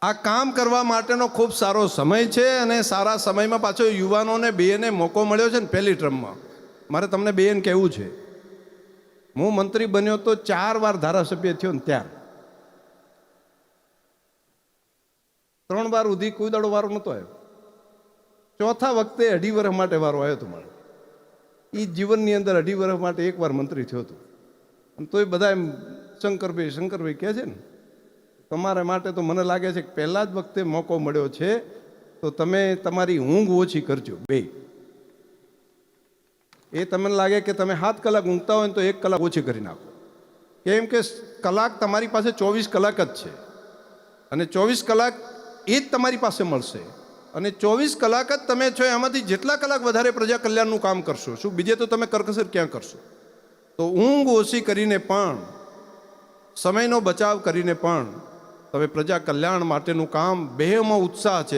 આ કામ કરવા માટેનો ખૂબ સારો સમય છે અને સારા સમયમાં પાછો યુવાનોને બેને મોકો મળ્યો છે ને પહેલી ટર્મમાં. મારે તમને બેન કહેવું છે, હું મંત્રી બન્યો તો 4 વાર ધારાસભ્ય થયો ને ત્યાર 3 વાર સુધી કોઈ દાડો વારો નહોતો આવ્યો. ચોથા વખતે 2.5 વર્ષ માટે વારો આવ્યો હતો મારો. એ જીવનની અંદર 2.5 વર્ષ માટે 1 વાર મંત્રી થયો હતો. તોય બધા એમ શંકરભાઈ કહે છે ને, તમારા માટે તો મને લાગે છે કે પહેલા જ વખતે મોકો મળ્યો છે તો તમે તમારી ઊંઘ ઓછી કરજો બે. એ તમને લાગે કે તમે 7 કલાક ઊંઘતા હોય ને તો 1 કલાક ઓછી કરી નાખો. કેમ કે કલાક તમારી પાસે 24 કલાક જ છે અને 24 કલાક એ જ તમારી પાસે મળશે અને 24 કલાક જ તમે છો. એમાંથી જેટલા કલાક વધારે પ્રજા કલ્યાણનું કામ કરશો, શું બીજે તો તમે કરકસર ક્યાં કરશો? તો ઊંઘ ઓછી કરીને પણ, સમયનો બચાવ કરીને પણ તમે પ્રજા કલ્યાણ માટેનું કામ બેમાં ઉત્સાહ છે.